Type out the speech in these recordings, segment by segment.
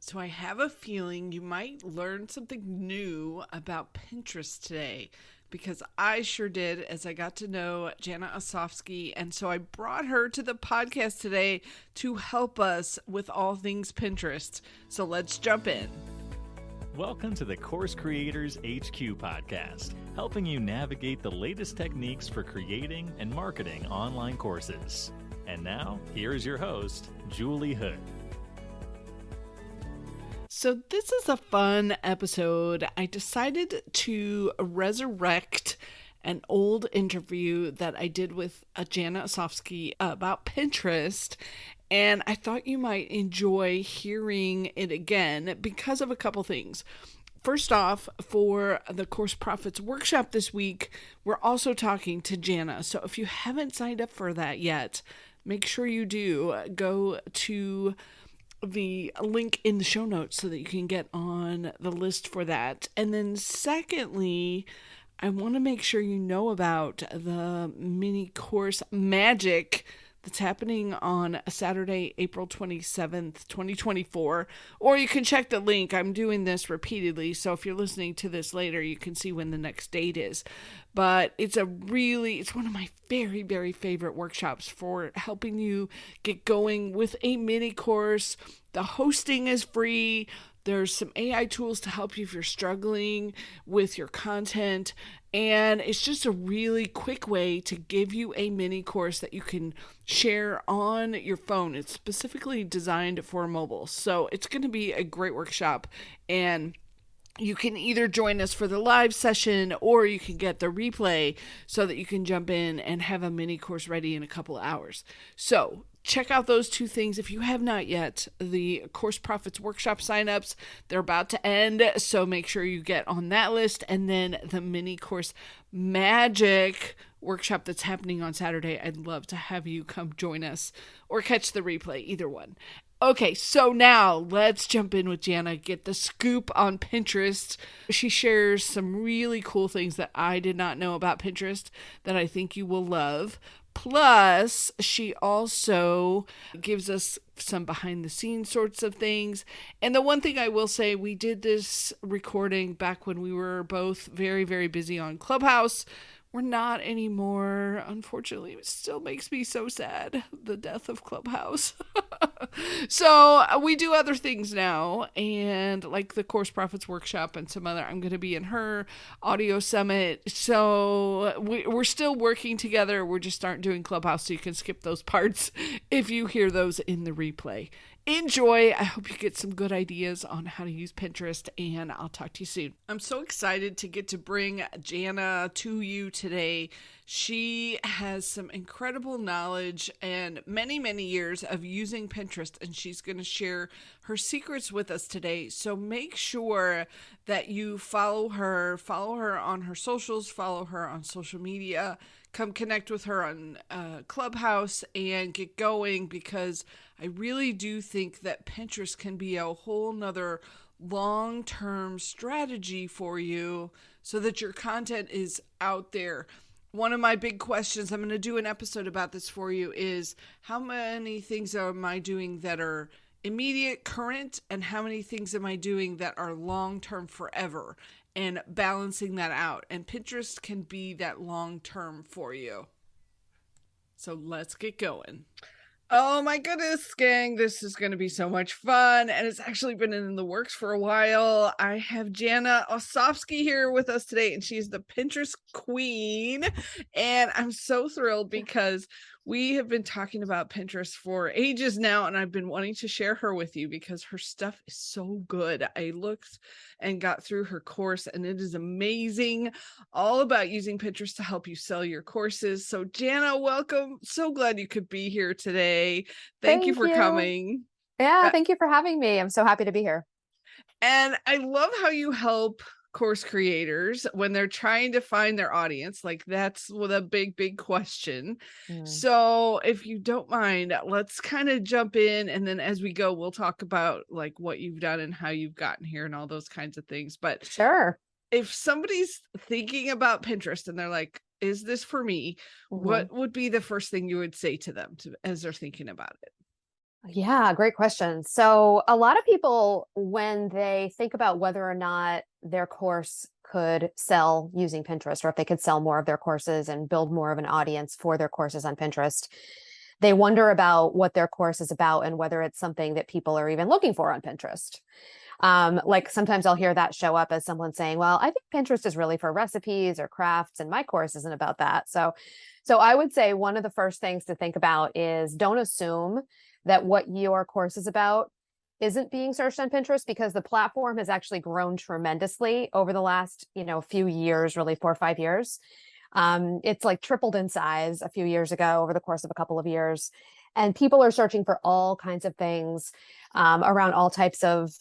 So I have a feeling you might learn something new about Pinterest today because I sure did as I got to know Jana Osofsky. And so I brought her to the podcast today to help us with all things Pinterest. So let's jump in. Welcome to the Course Creators HQ podcast, helping you navigate the latest techniques for creating and marketing online courses. And now, here is your host, Julie Hood. So this is a fun episode. I decided to resurrect an old interview that I did with Jana Osofsky about Pinterest. And I thought you might enjoy hearing it again because of a couple things. First off, for the Course Profits Workshop this week, we're also talking to Jana. So if you haven't signed up for that yet, make sure you do. Go to the link in the show notes so that you can get on the list for that. And then secondly, I want to make sure you know about the mini course magic that's happening on Saturday, April 27th, 2024. Or you can check the link. I'm doing this repeatedly, so if you're listening to this later, you can see when the next date is. But it's one of my very, very favorite workshops for helping you get going with a mini course. The hosting is free. There's some AI tools to help you if you're struggling with your content. And it's just a really quick way to give you a mini course that you can share on your phone. It's specifically designed for mobile. So it's going to be a great workshop. And you can either join us for the live session or you can get the replay so that you can jump in and have a mini course ready in a couple of hours. So check out those two things if you have not yet. The Course Profits Workshop signups, they're about to end, so make sure you get on that list. And then the mini course magic workshop that's happening on Saturday. I'd love to have you come join us or catch the replay, either one. Okay, so now let's jump in with Jana, get the scoop on Pinterest. She shares some really cool things that I did not know about Pinterest that I think you will love. Plus, she also gives us some behind the scenes sorts of things. And the one thing I will say, we did this recording back when we were both very, very busy on Clubhouse. We're not anymore. Unfortunately, it still makes me so sad, the death of Clubhouse. So we do other things now, and like the Course Profits Workshop and some other, I'm going to be in her audio summit. So we're still working together. We're just aren't doing Clubhouse, so you can skip those parts if you hear those in the replay. Enjoy. I hope you get some good ideas on how to use Pinterest, and I'll talk to you soon. I'm so excited to get to bring Jana to you today. She has some incredible knowledge and many, many years of using Pinterest, and she's going to share her secrets with us today. So make sure that you follow her on her socials, follow her on social media, come connect with her on Clubhouse and get going, because I really do think that Pinterest can be a whole nother long-term strategy for you so that your content is out there. One of my big questions, I'm going to do an episode about this for you, is how many things am I doing that are immediate, current, and how many things am I doing that are long-term, forever, and balancing that out. And Pinterest can be that long-term for you. So let's get going. Oh my goodness, gang, this is going to be so much fun, and it's actually been in the works for a while. I have Jana Osofsky here with us today, and she's the Pinterest queen, and I'm so thrilled because we have been talking about Pinterest for ages now, and I've been wanting to share her with you because her stuff is so good. I looked and got through her course, and it is amazing, all about using Pinterest to help you sell your courses. So Jana, welcome. So glad you could be here today. Thank you for coming. Yeah, thank you for having me. I'm so happy to be here. And I love how you help course creators when they're trying to find their audience. Like, that's a big question. So if you don't mind, let's kind of jump in, and then as we go, we'll talk about like what you've done and how you've gotten here and all those kinds of things. But sure, if somebody's thinking about Pinterest and they're like, is this for me? What would be the first thing you would say to them as they're thinking about it? Yeah, great question. So, a lot of people, when they think about whether or not their course could sell using Pinterest, or if they could sell more of their courses and build more of an audience for their courses on Pinterest, they wonder about what their course is about and whether it's something that people are even looking for on Pinterest. Like sometimes I'll hear that show up as someone saying, "Well, I think Pinterest is really for recipes or crafts, and my course isn't about that." So I would say one of the first things to think about is don't assume that what your course is about isn't being searched on Pinterest, because the platform has actually grown tremendously over the last, few years, really 4 or 5 years. It's like tripled in size a few years ago over the course of a couple of years. And people are searching for all kinds of things around all types of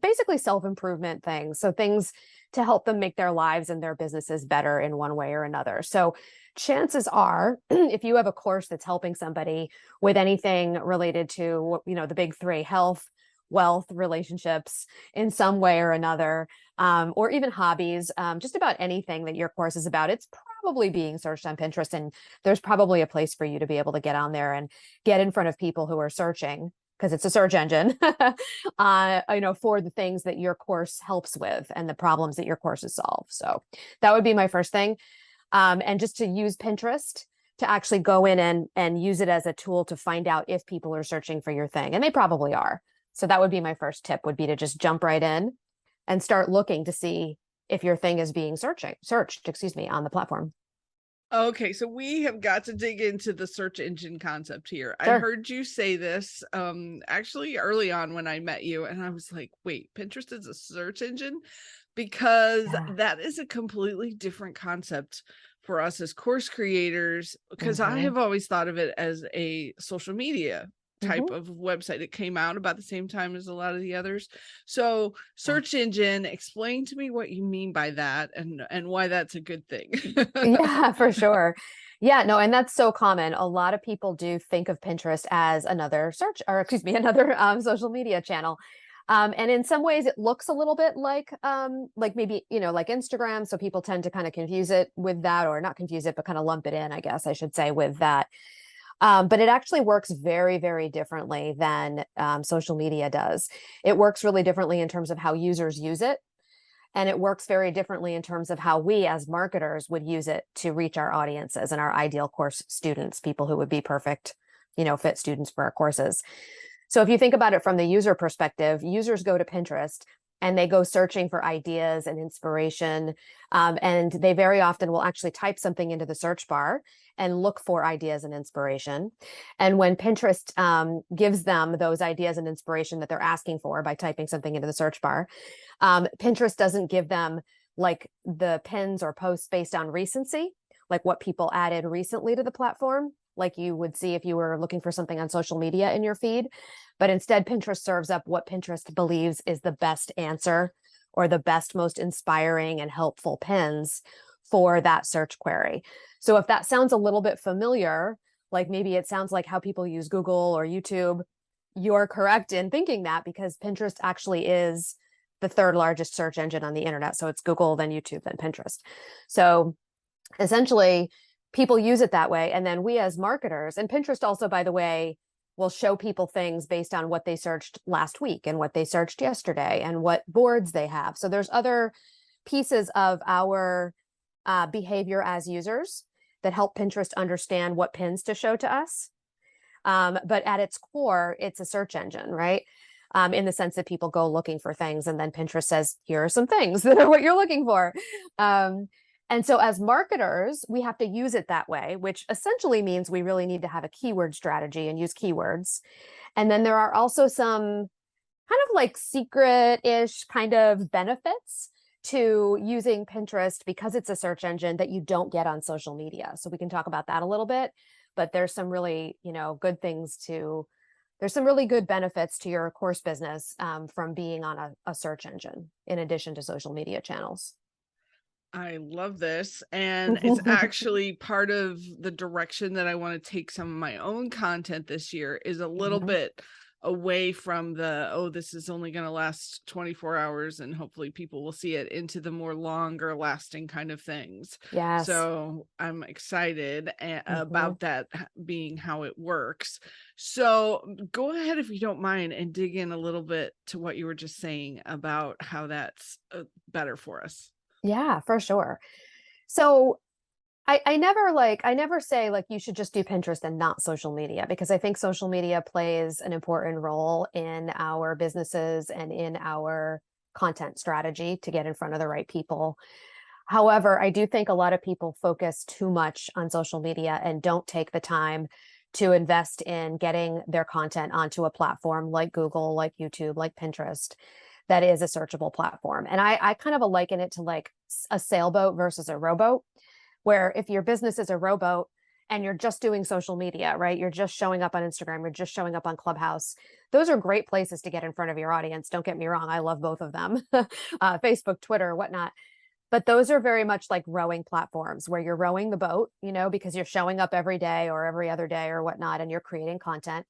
basically self-improvement things. So things to help them make their lives and their businesses better in one way or another. So chances are, if you have a course that's helping somebody with anything related to, the big three: health, wealth, relationships in some way or another, or even hobbies, just about anything that your course is about, it's probably being searched on Pinterest. And there's probably a place for you to be able to get on there and get in front of people who are searching, because it's a search engine, for the things that your course helps with and the problems that your courses solve. So that would be my first thing. And just to use Pinterest to actually go in and use it as a tool to find out if people are searching for your thing. And they probably are. So that would be my first tip, would be to just jump right in and start looking to see if your thing is being searched, on the platform. Okay, so we have got to dig into the search engine concept here. I Sure. heard you say this actually early on when I met you, and I was like, wait, Pinterest is a search engine? Because Yeah. that is a completely different concept for us as course creators, because I Hmm. have always thought of it as a social media type Hmm. of website. It came out about the same time as a lot of the others. So Yeah. search engine, explain to me what you mean by that, and why that's a good thing. Yeah, for sure. Yeah, no, and that's so common. A lot of people do think of Pinterest as another search, or excuse me, another social media channel. And in some ways it looks a little bit like maybe, like Instagram. So people tend to kind of confuse it with that, or not confuse it, but kind of lump it in, I guess I should say, with that. But it actually works very, very differently than social media does. It works really differently in terms of how users use it. And it works very differently in terms of how we as marketers would use it to reach our audiences and our ideal course students, people who would be perfect, fit students for our courses. So if you think about it from the user perspective, users go to Pinterest and they go searching for ideas and inspiration. And they very often will actually type something into the search bar and look for ideas and inspiration. And when Pinterest gives them those ideas and inspiration that they're asking for by typing something into the search bar, Pinterest doesn't give them like the pins or posts based on recency, like what people added recently to the platform, like you would see if you were looking for something on social media in your feed. But instead, Pinterest serves up what Pinterest believes is the best answer, or the best, most inspiring and helpful pins for that search query. So if that sounds a little bit familiar, like maybe it sounds like how people use Google or YouTube, you're correct in thinking that, because Pinterest actually is the third largest search engine on the internet. So it's Google, then YouTube, then Pinterest. So essentially, people use it that way. And then we as marketers, and Pinterest also, by the way, will show people things based on what they searched last week and what they searched yesterday and what boards they have. So there's other pieces of our behavior as users that help Pinterest understand what pins to show to us. But at its core, it's a search engine, right? In the sense that people go looking for things, and then Pinterest says, here are some things that are what you're looking for. And so as marketers, we have to use it that way, which essentially means we really need to have a keyword strategy and use keywords. And then there are also some kind of like secret-ish kind of benefits to using Pinterest, because it's a search engine, that you don't get on social media. So we can talk about that a little bit, but there's some really, good things to, there's some really good benefits to your course business from being on a search engine in addition to social media channels. I love this. And it's actually part of the direction that I want to take some of my own content this year, is a little Mhm. bit away from the, oh, this is only going to last 24 hours and hopefully people will see it, into the more longer lasting kind of things. Yes. So I'm excited Mhm. about that being how it works. So go ahead, if you don't mind, and dig in a little bit to what you were just saying about how that's better for us. Yeah, for sure. So I never say like you should just do Pinterest and not social media, because I think social media plays an important role in our businesses and in our content strategy to get in front of the right people. However, I do think a lot of people focus too much on social media and don't take the time to invest in getting their content onto a platform like Google, like YouTube, like Pinterest, that is a searchable platform. And I kind of liken it to like a sailboat versus a rowboat, where if your business is a rowboat and you're just doing social media, right? You're just showing up on Instagram, you're just showing up on Clubhouse. Those are great places to get in front of your audience. Don't get me wrong. I love both of them, Facebook, Twitter, whatnot. But those are very much like rowing platforms where you're rowing the boat, because you're showing up every day or every other day or whatnot, and you're creating content.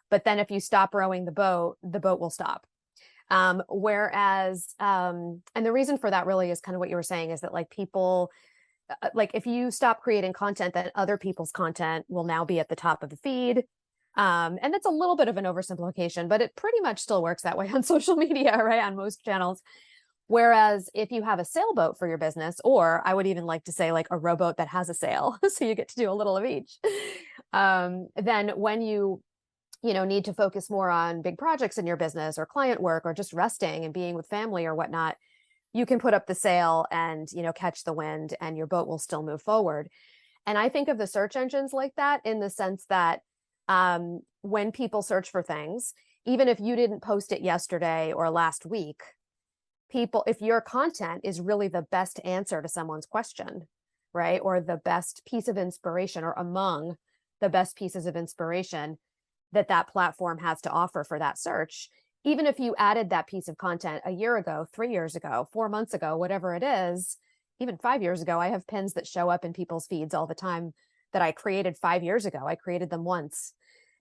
But then if you stop rowing the boat will stop. And the reason for that really is kind of what you were saying, is that like people, like if you stop creating content, then other people's content will now be at the top of the feed. And that's a little bit of an oversimplification, but it pretty much still works that way on social media, right? On most channels. Whereas if you have a sailboat for your business, or I would even like to say like a rowboat that has a sail, so you get to do a little of each, then when you need to focus more on big projects in your business or client work or just resting and being with family or whatnot, you can put up the sail and catch the wind, and your boat will still move forward. And I think of the search engines like that, in the sense that when people search for things, even if you didn't post it yesterday or last week, people, if your content is really the best answer to someone's question, right, or the best piece of inspiration, or among the best pieces of inspiration that platform has to offer for that search, even if you added that piece of content a year ago, 3 years ago, 4 months ago, whatever it is, even 5 years ago, I have pins that show up in people's feeds all the time that I created 5 years ago. I created them once,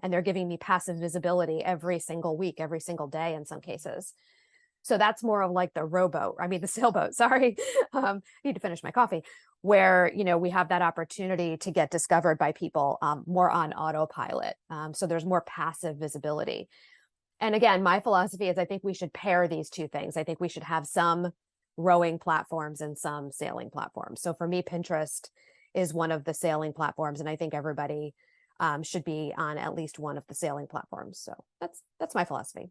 and they're giving me passive visibility every single week, every single day in some cases. So that's more of like the sailboat, sorry. Need to finish my coffee, where, we have that opportunity to get discovered by people more on autopilot. So there's more passive visibility. And again, my philosophy is I think we should pair these two things. I think we should have some rowing platforms and some sailing platforms. So for me, Pinterest is one of the sailing platforms, and I think everybody should be on at least one of the sailing platforms. So that's my philosophy.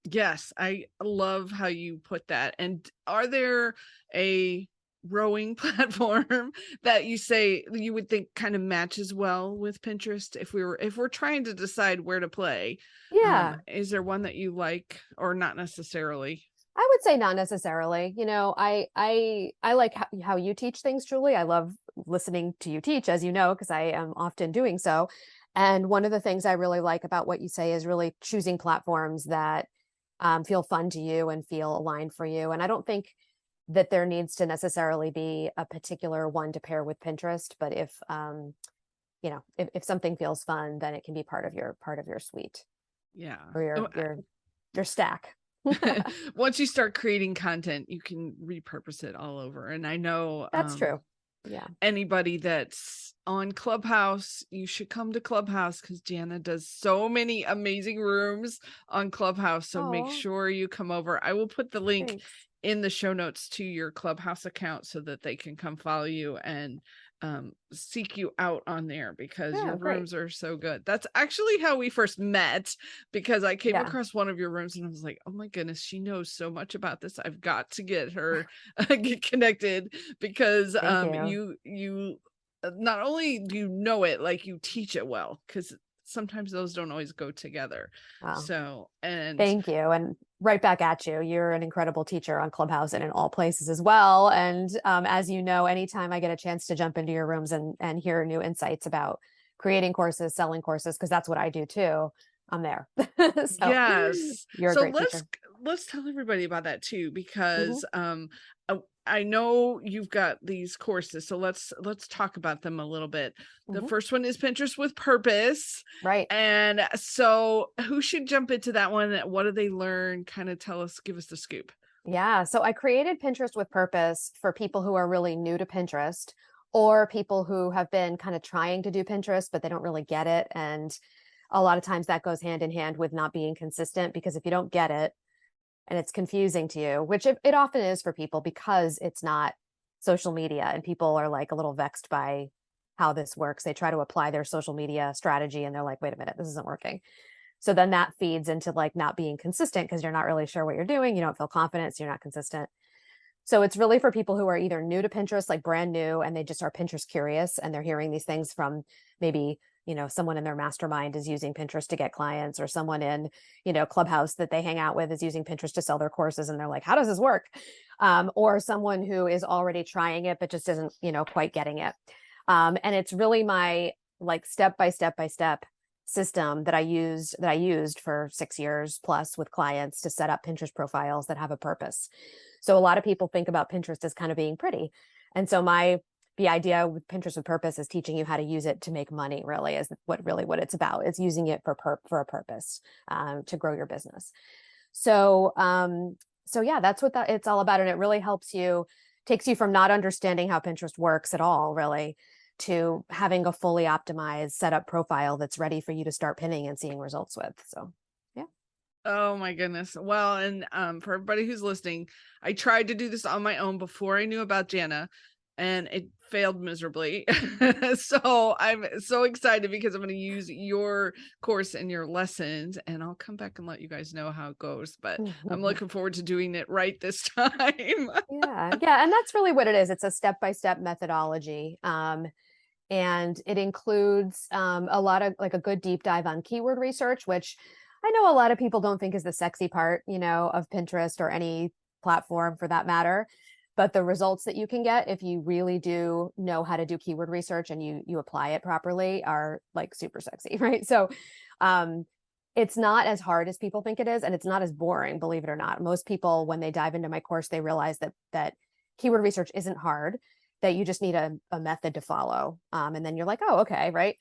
Yes, I love how you put that. And are there a rowing platform that you say you would think kind of matches well with Pinterest, if we're trying to decide where to play? Yeah. Is there one that you like, or not necessarily? I would say not necessarily. I like how you teach things, Julie. I love listening to you teach, as you know, because I am often doing so. And one of the things I really like about what you say is really choosing platforms that feel fun to you and feel aligned for you. And I don't think that there needs to necessarily be a particular one to pair with Pinterest, but if something feels fun, then it can be part of your suite. Yeah. Or your stack. Once you start creating content, you can repurpose it all over. And I know that's true. Yeah. Anybody that's on Clubhouse, you should come to Clubhouse, because Jana does so many amazing rooms on Clubhouse. So make sure you come over. I will put the link in the show notes to your Clubhouse account so that they can come follow you and seek you out on there, because your rooms are so good. That's actually how we first met, because I came across one of your rooms and I was like, oh my goodness, she knows so much about this. I've got to get her get connected, because you not only do you know it, like you teach it well, because sometimes those don't always go together. Wow. So, and thank you. And right back at you. You're an incredible teacher on Clubhouse and in all places as well. And as you know, anytime I get a chance to jump into your rooms and hear new insights about creating courses, selling courses, because that's what I do too, I'm there. So, yes. You're a so great teacher. Let's tell everybody about that too, because I know you've got these courses, so let's talk about them a little bit. The first one is Pinterest with Purpose. Right. And so who should jump into that one? What do they learn? Kind of give us the scoop. Yeah. So I created Pinterest with Purpose for people who are really new to Pinterest, or people who have been kind of trying to do Pinterest, but they don't really get it. And a lot of times that goes hand in hand with not being consistent, because if you don't get it and it's confusing to you, which it often is for people because it's not social media and people are like a little vexed by how this works. They try to apply their social media strategy and they're like, wait a minute, this isn't working. So then that feeds into like not being consistent because you're not really sure what you're doing. You don't feel confident, so you're not consistent. So it's really for people who are either new to Pinterest, like brand new, and they just are Pinterest curious and they're hearing these things from maybe, someone in their mastermind is using Pinterest to get clients, or someone in, Clubhouse that they hang out with is using Pinterest to sell their courses. And they're like, how does this work? Or someone who is already trying it, but just isn't, quite getting it. And it's really my like step by step system that I used for 6 years plus with clients to set up Pinterest profiles that have a purpose. So a lot of people think about Pinterest as kind of being pretty. And so the idea with Pinterest with purpose is teaching you how to use it to make money, really, is what it's about. It's using it for a purpose, to grow your business. So yeah, that's what it's all about. And it really takes you from not understanding how Pinterest works at all, really, to having a fully optimized setup profile that's ready for you to start pinning and seeing results with. So, yeah. Oh my goodness. Well, and for everybody who's listening, I tried to do this on my own before I knew about Jana, and it failed miserably. So I'm so excited because I'm going to use your course and your lessons, and I'll come back and let you guys know how it goes. But I'm looking forward to doing it right this time. Yeah. And that's really what it is. It's a step-by-step methodology. And it includes a lot of like a good deep dive on keyword research, which I know a lot of people don't think is the sexy part, of Pinterest or any platform for that matter. But the results that you can get if you really do know how to do keyword research and you apply it properly are like super sexy, right? So it's not as hard as people think it is, and it's not as boring, believe it or not. Most people, when they dive into my course, they realize that keyword research isn't hard, that you just need a method to follow. And then you're like, oh, okay, right?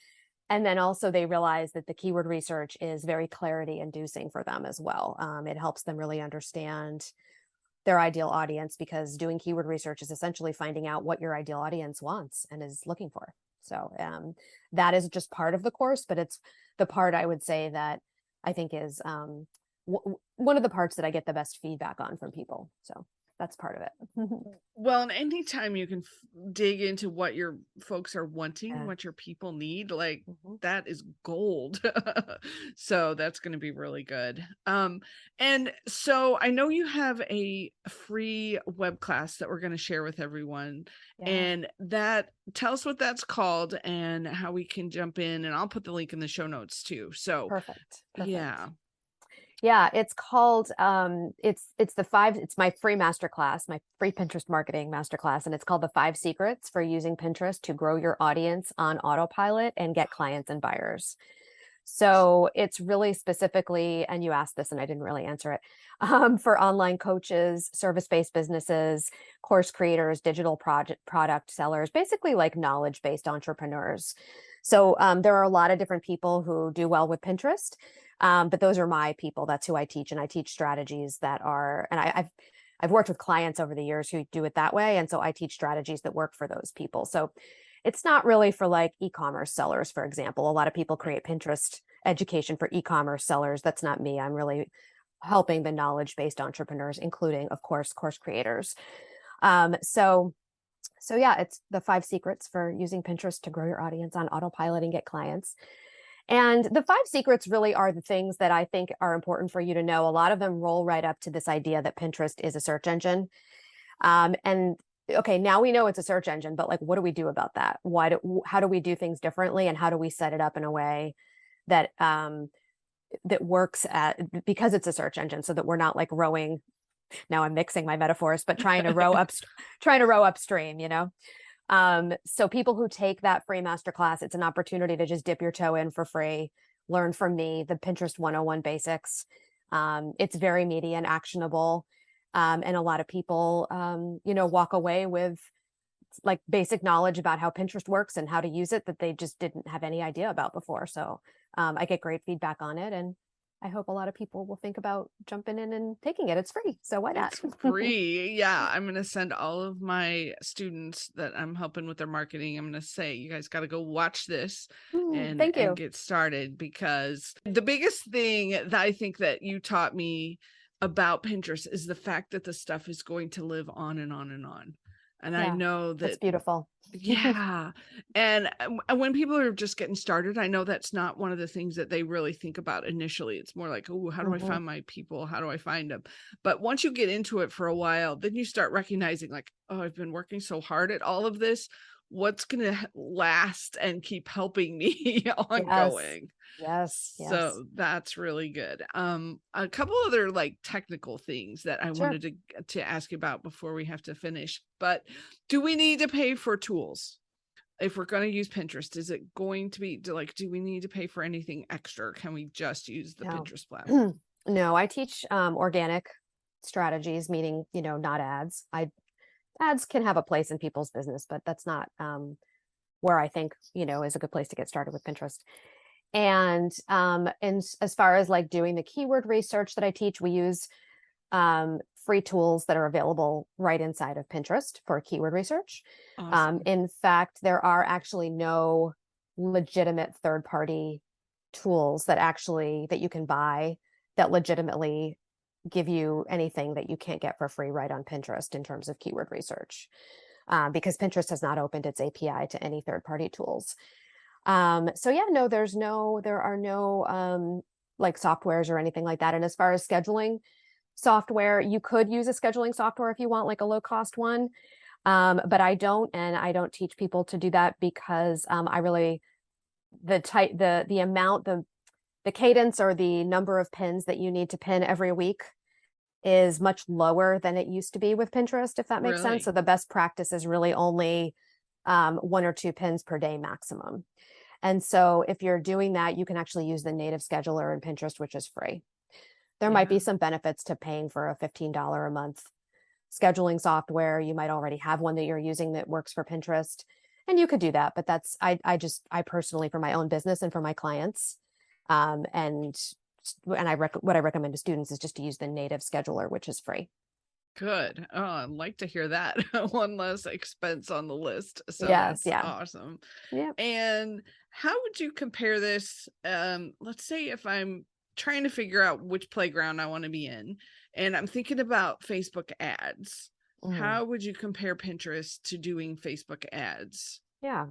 And then also they realize that the keyword research is very clarity inducing for them as well. It helps them really understand their ideal audience, because doing keyword research is essentially finding out what your ideal audience wants and is looking for. So that is just part of the course, but it's the part I would say that I think is one of the parts that I get the best feedback on from people. So that's part of it. Well, and anytime you can dig into what your folks are wanting, Yeah. what your people need, like that is gold. So that's going to be really good. And so I know you have a free web class that we're going to share with everyone. Yeah. And tell us what that's called and how we can jump in, and I'll put the link in the show notes too. So Perfect. yeah, it's called it's my free masterclass, my free Pinterest marketing masterclass, and it's called the 5 Secrets for Using Pinterest to Grow Your Audience on Autopilot and Get Clients and Buyers. So it's really specifically, and you asked this and I didn't really answer it, for online coaches, service-based businesses, course creators, digital product sellers, basically like knowledge-based entrepreneurs. So there are a lot of different people who do well with Pinterest. But those are my people. That's who I teach. And I teach strategies that are, and I've worked with clients over the years who do it that way. And so I teach strategies that work for those people. So it's not really for like e-commerce sellers, for example. A lot of people create Pinterest education for e-commerce sellers. That's not me. I'm really helping the knowledge-based entrepreneurs, including, of course, course creators. So yeah, it's the 5 secrets for using Pinterest to grow your audience on autopilot and get clients. And the 5 secrets really are the things that I think are important for you to know. A lot of them roll right up to this idea that Pinterest is a search engine. And okay, now we know it's a search engine, but like, what do we do about that? How do we do things differently? And how do we set it up in a way that that works because it's a search engine, so that we're not like rowing. Now I'm mixing my metaphors, but trying to row upstream, So people who take that free masterclass, it's an opportunity to just dip your toe in for free, learn from me, the Pinterest 101 basics. It's very meaty and actionable. And a lot of people, walk away with like basic knowledge about how Pinterest works and how to use it that they just didn't have any idea about before. So I get great feedback on it. And I hope a lot of people will think about jumping in and taking it. It's free, so why not? It's free. Yeah, I'm going to send all of my students that I'm helping with their marketing. I'm going to say, you guys got to go watch this Thank and you. get started, because the biggest thing that I think that you taught me about Pinterest is the fact that the stuff is going to live on and on and on. And I Yeah, know that's that, beautiful. yeah. And when people are just getting started, I know that's not one of the things that they really think about initially. It's more like, oh, how do I find my people? How do I find them? But once you get into it for a while, then you start recognizing, like, oh, I've been working so hard at all of this. What's going to last and keep helping me ongoing? Yes. So that's really good. A couple other like technical things that I Sure. wanted to ask you about before we have to finish. But do we need to pay for tools if we're going to use Pinterest? Is it going to be like, do we need to pay for anything extra? Can we just use the No. Pinterest platform? No, I teach organic strategies, meaning, not ads. Ads can have a place in people's business, but that's not where I think, is a good place to get started with Pinterest. And as far as like doing the keyword research that I teach, we use free tools that are available right inside of Pinterest for keyword research. Awesome. In fact, there are actually no legitimate third-party tools that you can buy that legitimately give you anything that you can't get for free right on Pinterest in terms of keyword research, because Pinterest has not opened its API to any third-party tools. So yeah, no, there are no like softwares or anything like that. And as far as scheduling software, you could use a scheduling software if you want, like a low cost one. But I don't, and I don't teach people to do that because I really the amount, the cadence or the number of pins that you need to pin every week is much lower than it used to be with Pinterest, if that makes sense. So the best practice is really only 1 or 2 pins per day maximum. And so if you're doing that, you can actually use the native scheduler in Pinterest, which is free. There might be some benefits to paying for a $15 a month scheduling software. You might already have one that you're using that works for Pinterest, and you could do that. But that's, I personally, for my own business and for my clients, and what I recommend to students is just to use the native scheduler, which is free. Good. Oh, I'd like to hear that. One less expense on the list. So Yes. that's Yeah. awesome. Yeah. And how would you compare this? Let's say if I'm trying to figure out which playground I want to be in, and I'm thinking about Facebook ads. How would you compare Pinterest to doing Facebook ads? Yeah.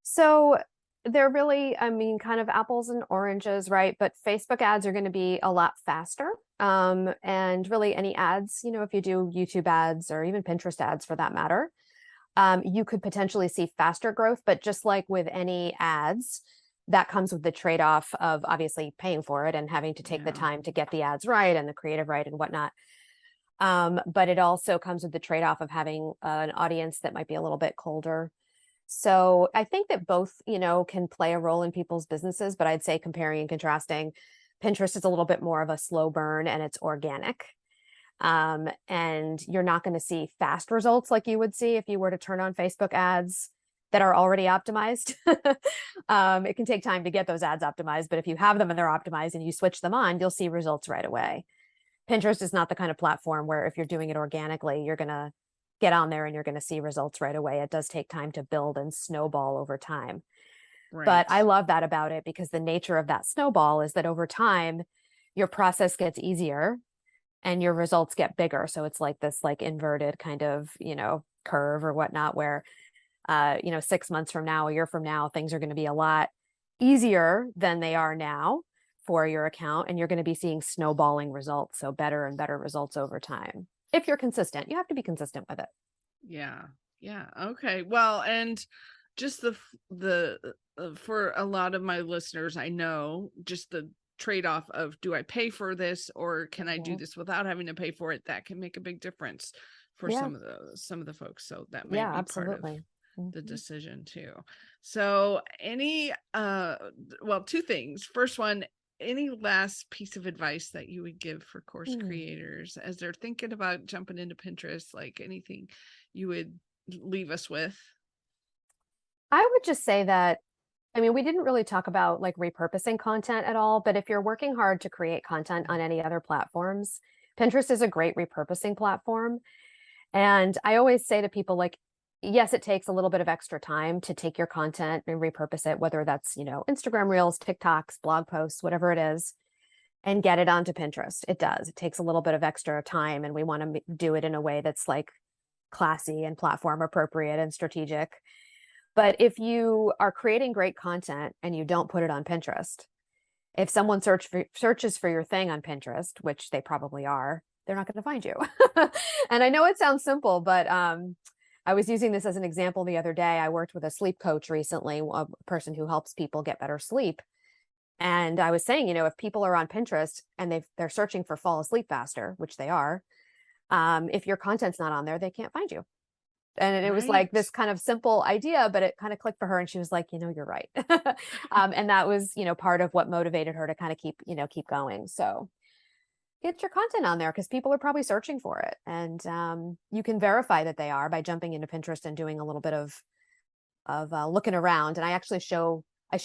So they're really, I mean, kind of apples and oranges, right? But Facebook ads are going to be a lot faster. And really any ads, if you do YouTube ads or even Pinterest ads for that matter, you could potentially see faster growth. But just like with any ads, that comes with the trade-off of obviously paying for it and having to take the time to get the ads right and the creative right and whatnot. But it also comes with the trade-off of having an audience that might be a little bit colder. So I think that both, can play a role in people's businesses, but I'd say comparing and contrasting, Pinterest is a little bit more of a slow burn and it's organic. And you're not going to see fast results like you would see if you were to turn on Facebook ads that are already optimized. It can take time to get those ads optimized, but if you have them and they're optimized and you switch them on, you'll see results right away. Pinterest is not the kind of platform where if you're doing it organically, you're going to get on there and you're going to see results right away. It does take time to build and snowball over time. Right. But I love that about it because the nature of that snowball is that over time, your process gets easier and your results get bigger. So it's like this like inverted kind of, curve or whatnot, where, 6 months from now, a year from now, things are going to be a lot easier than they are now for your account. And you're going to be seeing snowballing results. So better and better results over time. If you're consistent, you have to be consistent with it. Yeah. Yeah. Okay. Well, and just the for a lot of my listeners, I know just the trade-off of, do I pay for this or can I do this without having to pay for it? That can make a big difference for some of the folks. So that might be absolutely. part of the decision too. So well, 2 things. First one, any last piece of advice that you would give for course creators as they're thinking about jumping into Pinterest, like anything you would leave us with? I would just say that I mean, we didn't really talk about like repurposing content at all, but if you're working hard to create content on any other platforms, Pinterest is a great repurposing platform. And I always say to people, like, yes, it takes a little bit of extra time to take your content and repurpose it, whether that's, Instagram Reels, TikToks, blog posts, whatever it is, and get it onto Pinterest. It does. It takes a little bit of extra time, and we want to do it in a way that's like classy and platform appropriate and strategic. But if you are creating great content and you don't put it on Pinterest, if someone searches for your thing on Pinterest, which they probably are, they're not going to find you. And I know it sounds simple, but I was using this as an example the other day. I worked with a sleep coach recently, a person who helps people get better sleep. And I was saying, if people are on Pinterest and they're searching for fall asleep faster, which they are, if your content's not on there, they can't find you. And it was like this kind of simple idea, but it kind of clicked for her. And she was like, you're right. And that was, part of what motivated her to kind of keep going. So get your content on there because people are probably searching for it. And you can verify that they are by jumping into Pinterest and doing a little bit of looking around. And I actually show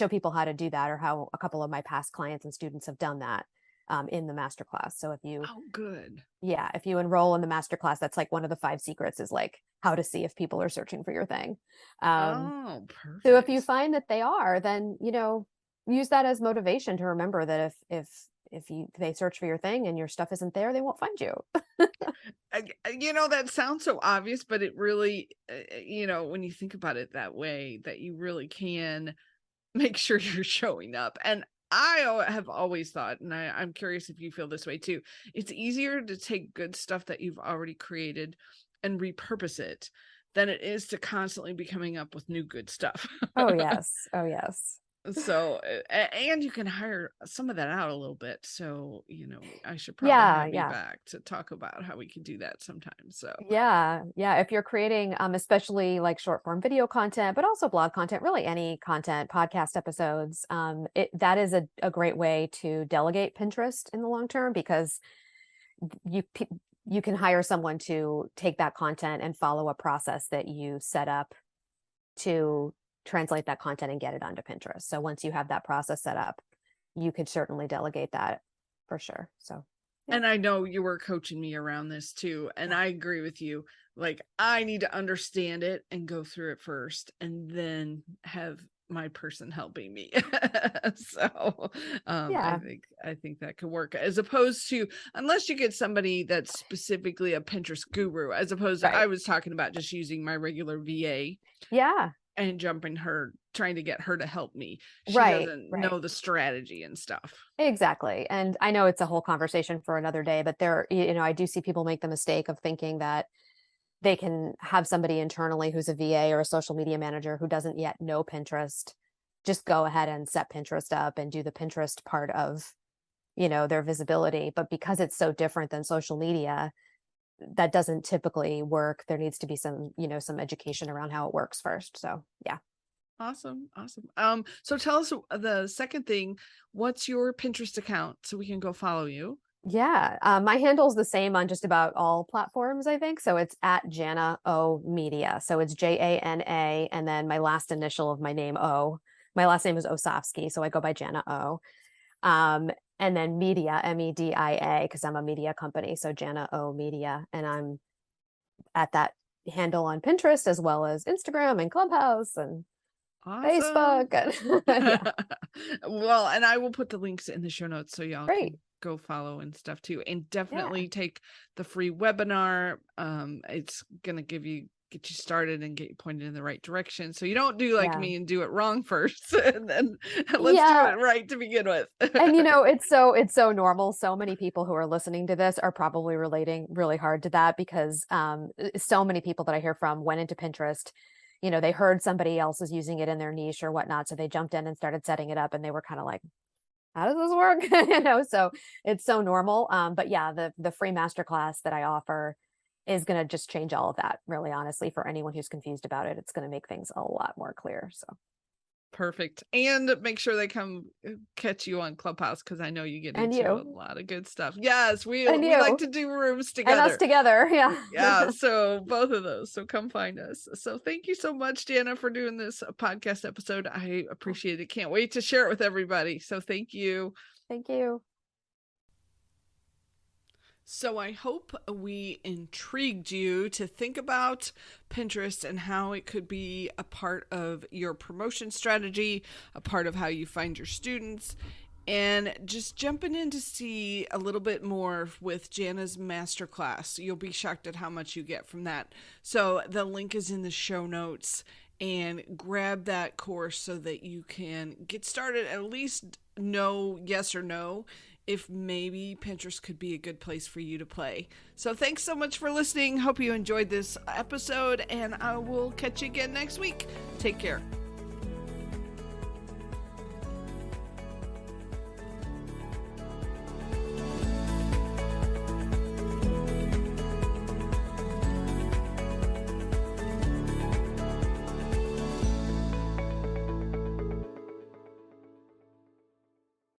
people how to do that, or how a couple of my past clients and students have done that in the masterclass. So if you enroll in the masterclass, that's like one of the 5 secrets is like how to see if people are searching for your thing. Perfect. So if you find that they are, then, use that as motivation to remember that if they search for your thing and your stuff isn't there, they won't find you. That sounds so obvious, but it really, when you think about it that way, that you really can make sure you're showing up. And I have always thought, and I'm curious if you feel this way too, it's easier to take good stuff that you've already created and repurpose it than it is to constantly be coming up with new good stuff. Oh, yes. Oh, yes. So, and you can hire some of that out a little bit. So, I should probably have you back to talk about how we can do that sometime. So, yeah. If you're creating, especially like short form video content, but also blog content, really any content, podcast episodes, that is a great way to delegate Pinterest in the long term, because you can hire someone to take that content and follow a process that you set up to translate that content and get it onto Pinterest. So once you have that process set up, you could certainly delegate that for sure. So, yeah. And I know you were coaching me around this too. And I agree with you. Like, I need to understand it and go through it first, and then have my person helping me. So I think that could work, as opposed to, unless you get somebody that's specifically a Pinterest guru, as opposed to, I was talking about just using my regular VA. Yeah. And trying to get her to help me. She doesn't know the strategy and stuff. Exactly. And I know it's a whole conversation for another day, but I do see people make the mistake of thinking that they can have somebody internally who's a VA or a social media manager who doesn't yet know Pinterest, just go ahead and set Pinterest up and do the Pinterest part of, their visibility. But because it's so different than social media, that doesn't typically work. There needs to be some education around how it works first. So, yeah. Awesome. So tell us the second thing, what's your Pinterest account so we can go follow you? Yeah. My handle's the same on just about all platforms, I think. So it's at Jana O Media. So it's Jana, and then my last initial of my name, O. My last name is Osofsky, so I go by Jana O. And then media, MEDIA, because I'm a media company. So Jana O Media. And I'm at that handle on Pinterest, as well as Instagram and Clubhouse and Facebook. And, well, and I will put the links in the show notes so y'all Great. can go follow and stuff too. And definitely take the free webinar. It's going to get you started and get you pointed in the right direction. So you don't do like me and do it wrong first, and then let's do it right to begin with. And it's so normal. So many people who are listening to this are probably relating really hard to that, because so many people that I hear from went into Pinterest, they heard somebody else was using it in their niche or whatnot. So they jumped in and started setting it up, and they were kind of like, how does this work? So it's so normal. But yeah, the free masterclass that I offer is going to just change all of that, really, honestly, for anyone who's confused about it. It's going to make things a lot more clear. So Perfect. And make sure they come catch you on Clubhouse, because I know you get And into you. a lot of good stuff. Yes, we And you. like to do rooms And us together. together. Yeah. Yeah, so both of those. So come find us. So thank you so much, Jana, for doing this podcast episode. I appreciate it. Can't wait to share it with everybody. So thank you. Thank you. So I hope we intrigued you to think about Pinterest and how it could be a part of your promotion strategy, a part of how you find your students, and just jumping in to see a little bit more with Jana's masterclass. You'll be shocked at how much you get from that. So the link is in the show notes, and grab that course so that you can get started, at least know yes or no if maybe Pinterest could be a good place for you to play. So thanks so much for listening. Hope you enjoyed this episode, and I will catch you again next week. Take care.